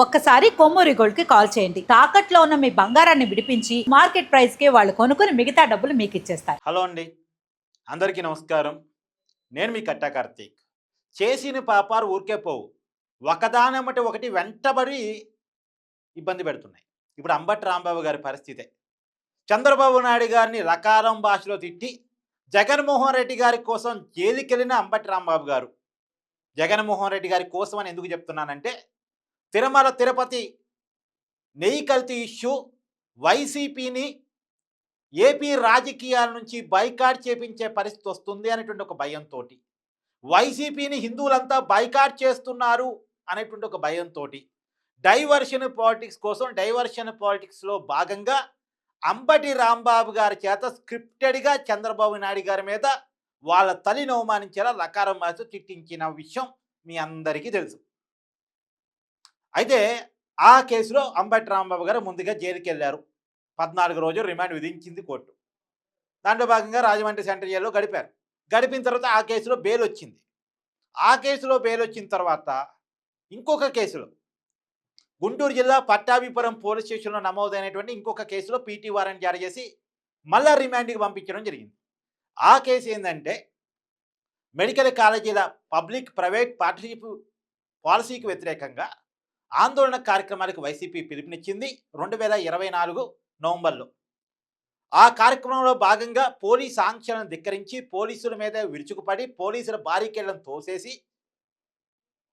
ఒక్కసారి కొమ్మూరి గోల్డ్ కి కాల్ చేయండి. తాకట్లో ఉన్న మీ బంగారాన్ని విడిపించి మార్కెట్ ప్రైస్ కి వాళ్ళు కొనుక్కుని మిగతా డబ్బులు మీకు ఇచ్చేస్తారు. హలో అండి, అందరికీ నమస్కారం. నేను మీ కట్టా కార్తీక్. చేసిన పాపాలు ఊరికే పోవు, ఒకదానమ్మటి ఒకటి వెంటబడి ఇబ్బంది పెడుతున్నాయి. ఇప్పుడు అంబటి రాంబాబు గారి పరిస్థితే. చంద్రబాబు నాయుడు గారిని రకారం భాషలో తిట్టి జగన్మోహన్ రెడ్డి గారి కోసం జైలుకెళ్ళిన అంబటి రాంబాబు గారు. జగన్మోహన్ రెడ్డి గారి కోసం అని ఎందుకు చెప్తున్నానంటే, తిరుమల తిరుపతి నెయ్యి కల్తీ ఇష్యూ వైసీపీని ఏపీ రాజకీయాల నుంచి బైకాట్ చేపించే పరిస్థితి వస్తుంది అనేటువంటి ఒక భయంతో, వైసీపీని హిందువులంతా బైకాట్ చేస్తున్నారు అనేటువంటి ఒక భయంతో, డైవర్షన్ పాలిటిక్స్ కోసం డైవర్షన్ పాలిటిక్స్లో భాగంగా అంబటి రాంబాబు గారి చేత స్క్రిప్టెడ్గా చంద్రబాబు నాయుడు గారి మీద వాళ్ళ తల్లిని అవమానించేలా లకారం భాష తిట్టించిన విషయం మీ అందరికీ తెలుసు. అయితే ఆ కేసులో అంబటి రాంబాబు గారు ముందుగా జైలుకి వెళ్ళారు. 14 రోజులు రిమాండ్ విధించింది కోర్టు. దాంట్లో భాగంగా రాజమండ్రి సెంట్రల్ జైల్లో గడిపారు. గడిపిన తర్వాత ఆ కేసులో బెయిల్ వచ్చింది. ఆ కేసులో బెయిల్ వచ్చిన తర్వాత ఇంకొక కేసులో గుంటూరు జిల్లా పట్టాభిపురం పోలీస్ స్టేషన్లో నమోదైనటువంటి ఇంకొక కేసులో పీటీ వారెంట్ జారీ చేసి మళ్ళా రిమాండ్కి పంపించడం జరిగింది. ఆ కేసు ఏంటంటే, మెడికల్ కాలేజీల పబ్లిక్ ప్రైవేట్ పార్ట్నర్షిప్ పాలసీకి వ్యతిరేకంగా ఆందోళన కార్యక్రమాలకు వైసీపీ పిలుపునిచ్చింది 2024 నవంబర్లో. ఆ కార్యక్రమంలో భాగంగా పోలీస్ ఆంక్షలను ధిక్కరించి పోలీసుల మీద విరుచుకుపడి పోలీసుల బారికేళ్లను తోసేసి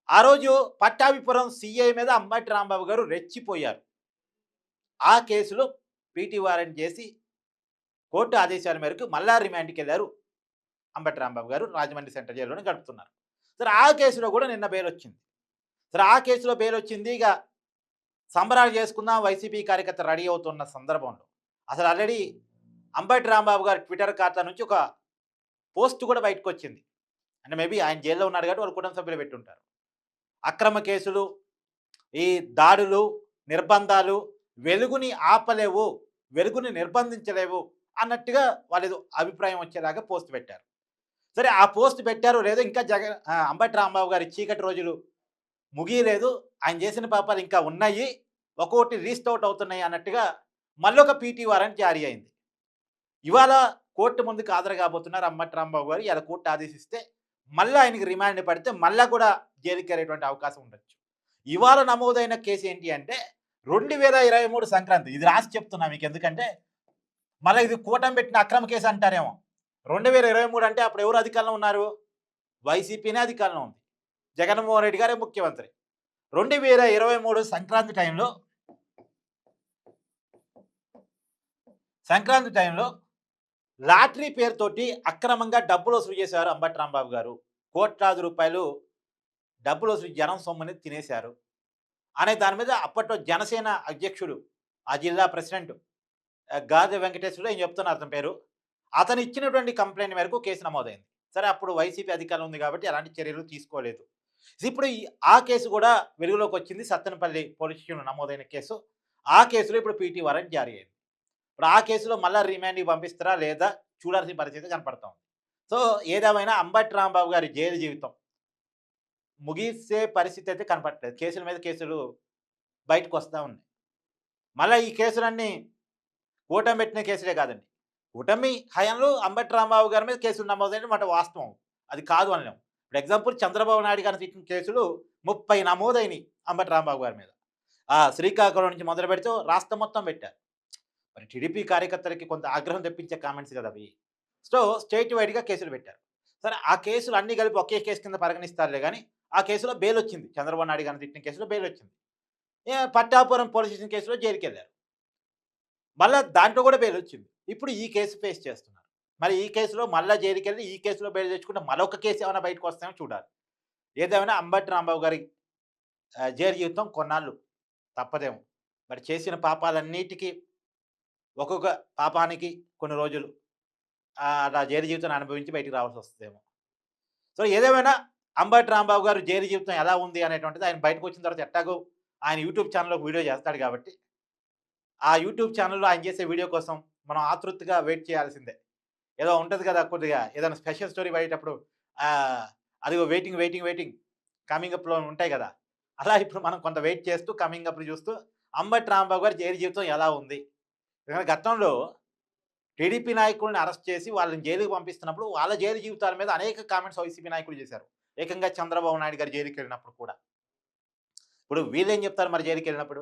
ఆ రోజు పట్టాభిపురం సిఐ మీద అంబటి రాంబాబు గారు రెచ్చిపోయారు. ఆ కేసులో పీటీ వారెంట్ చేసి కోర్టు ఆదేశాల మేరకు మళ్ళా రిమాండ్కి వెళ్ళారు అంబటి రాంబాబు గారు. రాజమండ్రి సెంట్రల్ జైల్లోనే గడుపుతున్నారు. సరే, ఆ కేసులో కూడా నిన్న బెయిల్ వచ్చింది. సరే, ఆ కేసులో బెయిల్ వచ్చింది. ఇక సంబరాలు చేసుకుందాం వైసీపీ కార్యకర్త రెడీ అవుతున్న సందర్భంలో అసలు ఆల్రెడీ అంబటి రాంబాబు గారి ట్విట్టర్ ఖాతా నుంచి ఒక పోస్ట్ కూడా బయటకు వచ్చింది. అంటే మేబీ ఆయన జైల్లో ఉన్నాడు కాబట్టి వాళ్ళ కుటుంబ సభ్యులు పెట్టుంటారు. అక్రమ కేసులు, ఈ దాడులు, నిర్బంధాలు వెలుగుని ఆపలేవు, వెలుగుని నిర్బంధించలేవు అన్నట్టుగా వాళ్ళు అభిప్రాయం వచ్చేలాగా పోస్ట్ పెట్టారు. సరే, ఆ పోస్ట్ పెట్టారు లేదో ఇంకా అంబటి రాంబాబు గారి చీకటి రోజులు ముగియలేదు, ఆయన చేసిన పాపాలు ఇంకా ఉన్నాయి, ఒక్కొక్కటి రీస్టౌట్ అవుతున్నాయి అన్నట్టుగా మళ్ళొక పీటీ వారెంట్ జారీ అయింది. ఇవాళ కోర్టు ముందుకు హాజరు కాబోతున్నారు అంబటి రాంబాబు గారు. ఇలా కోర్టు ఆదేశిస్తే మళ్ళీ ఆయనకి రిమాండ్ పడితే మళ్ళీ కూడా జైలుకి వెళ్ళేటువంటి అవకాశం ఉండొచ్చు. ఇవాళ నమోదైన కేసు ఏంటి అంటే 2023 సంక్రాంతి. ఇది రాసి చెప్తున్నా మీకు, ఎందుకంటే మళ్ళీ ఇది కూటమి పెట్టిన అక్రమ కేసు అంటారేమో. 2023 అంటే అప్పుడు ఎవరు అధికారంలో ఉన్నారు? వైసీపీనే అధికారంలో ఉంది. జగన్మోహన్ రెడ్డి గారే ముఖ్యమంత్రి. 2023 సంక్రాంతి టైంలో లాటరీ పేరుతోటి అక్రమంగా డబ్బులు వసూలు చేశారు అంబటి రాంబాబు గారు. కోట్లాది రూపాయలు డబ్బులు వసూలు జనం సొమ్ముని తినేశారు అనే దాని మీద అప్పట్లో జనసేన అధ్యక్షుడు, ఆ జిల్లా ప్రెసిడెంట్ గాది వెంకటేశ్వరుడు ఏం చెప్తున్నారు అతని పేరు, అతను ఇచ్చినటువంటి కంప్లైంట్ మేరకు కేసు నమోదైంది. సరే, అప్పుడు వైసీపీ అధికారం ఉంది కాబట్టి ఎలాంటి చర్యలు తీసుకోలేదు. ఇప్పుడు ఆ కేసు కూడా వెలుగులోకి వచ్చింది. సత్తెనపల్లి పోలీస్ స్టేషన్లో నమోదైన కేసు. ఆ కేసులో ఇప్పుడు పీటీ వారెంట్ జారీ అయింది. ఇప్పుడు ఆ కేసులో మళ్ళీ రిమాండ్కి పంపిస్తారా లేదా చూడాల్సిన పరిస్థితి కనపడతా ఉంది. సో, ఏదేమైనా అంబటి రాంబాబు గారి జైలు జీవితం ముగిసే పరిస్థితి అయితే కనపడట్లేదు. కేసుల మీద కేసులు బయటకు వస్తూ ఉన్నాయి. మళ్ళీ ఈ కేసులన్నీ కూటమి పెట్టిన కేసులే కాదండి. కూటమి హయాంలో అంబటి రాంబాబు గారి మీద కేసులు నమోదైన మాట వాస్తవం, అది కాదు అనలేము. ఇప్పుడు ఎగ్జాంపుల్ చంద్రబాబు నాయుడు గారిని తిట్టిన కేసులు 30 నమోదైనవి అంబటి రాంబాబు గారి మీద. శ్రీకాకుళం నుంచి మొదలు పెడితే రాష్ట్రం మొత్తం పెట్టారు. మరి టీడీపీ కార్యకర్తలకి కొంత ఆగ్రహం తెప్పించే కామెంట్స్ కదా అవి. సో, స్టేట్ వైడ్గా కేసులు పెట్టారు. సరే, ఆ కేసులు అన్నీ కలిపి ఒకే కేసు కింద పరిగణిస్తారులే కానీ ఆ కేసులో బెయిల్ వచ్చింది. చంద్రబాబు నాయుడు గారిని తిట్టిన కేసులో బెయిల్ వచ్చింది. పట్టాపురం పోలీస్ స్టేషన్ కేసులో జైలుకి వెళ్ళారు. మళ్ళీ దాంట్లో కూడా బెయిల్ వచ్చింది. ఇప్పుడు ఈ కేసు ఫేస్ చేస్తున్నారు. మరి ఈ కేసులో మళ్ళీ జైలుకి వెళ్ళి ఈ కేసులో బెయిల్ తెచ్చుకుంటే మరొక కేసు ఏమైనా బయటకు వస్తామో చూడాలి. ఏదేమైనా అంబటి రాంబాబు గారి జైలు జీవితం కొన్నాళ్ళు తప్పదేమో. మరి చేసిన పాపాలన్నిటికీ ఒక్కొక్క పాపానికి కొన్ని రోజులు అలా జైలు జీవితాన్ని అనుభవించి బయటికి రావాల్సి వస్తుందేమో. సో, ఏదేమైనా అంబటి రాంబాబు గారు జైలు జీవితం ఎలా ఉంది అనేటువంటిది ఆయన బయటకు వచ్చిన తర్వాత ఎట్టాగో ఆయన యూట్యూబ్ ఛానల్లో వీడియో చేస్తాడు కాబట్టి ఆ యూట్యూబ్ ఛానల్లో ఆయన చేసే వీడియో కోసం మనం ఆతృతగా వెయిట్ చేయాల్సిందే. ఏదో ఉంటుంది కదా, కొద్దిగా ఏదైనా స్పెషల్ స్టోరీ పడేటప్పుడు అదిగో వెయిటింగ్ వెయిటింగ్ వెయిటింగ్ కమింగ్ అప్లో ఉంటాయి కదా, అలా ఇప్పుడు మనం కొంత వెయిట్ చేస్తూ కమింగ్ అప్‌ని చూస్తూ అంబటి రాంబాబు గారి జైలు జీవితం ఎలా ఉంది? ఎందుకంటే గతంలో టీడీపీ నాయకుల్ని అరెస్ట్ చేసి వాళ్ళని జైలుకి పంపిస్తున్నప్పుడు వాళ్ళ జైలు జీవితాల మీద అనేక కామెంట్స్ వైసీపీ నాయకులు చేశారు. ఏకంగా చంద్రబాబు నాయుడు గారు జైలుకెళ్ళినప్పుడు కూడా. ఇప్పుడు వీళ్ళేం చెప్తారు మరి జైలుకెళ్ళినప్పుడు?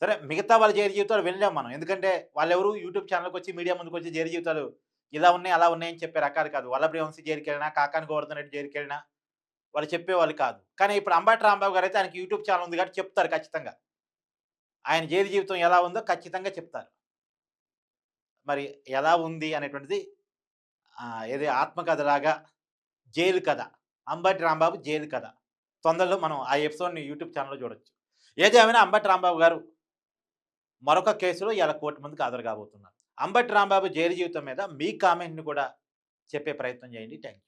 సరే మిగతా వాళ్ళ జైలు జీవితాలు వినలేం మనం. ఎందుకంటే వాళ్ళెవరు యూట్యూబ్ ఛానల్‌కొచ్చి మీడియా ముందుకొచ్చి జైలు జీవితాలు ఇలా ఉన్నాయి, అలా ఉన్నాయని చెప్పే రకాలు కాదు. వల్లభనేని వంశీ జైలుకెళ్ళినా, కాకాని గోవర్ధన్ రెడ్డి జైలుకెళ్ళినా వాళ్ళు చెప్పేవాళ్ళు కాదు. కానీ ఇప్పుడు అంబటి రాంబాబు గారైతే ఆయనకి యూట్యూబ్ ఛానెల్ ఉంది కాబట్టి చెప్తారు ఖచ్చితంగా. ఆయన జైలు జీవితం ఎలా ఉందో ఖచ్చితంగా చెప్తారు. మరి ఎలా ఉంది అనేటువంటిది ఏది ఆత్మకథలాగా జైలు కథ. అంబటి రాంబాబు జైలు కథ. తొందరలో మనం ఆ ఎపిసోడ్‌ని యూట్యూబ్ ఛానెల్‌లో చూడొచ్చు. ఏది ఏమైనా అంబటి రాంబాబు గారు మరొక కేసులో ఇయాల కోర్టు ముందుకు హాజరు కాబోతున్నారు. అంబటి రాంబాబు జైలు జీవితం మీద మీ కామెంట్‌ని కూడా చెప్పే ప్రయత్నం చేయండి. Thank you.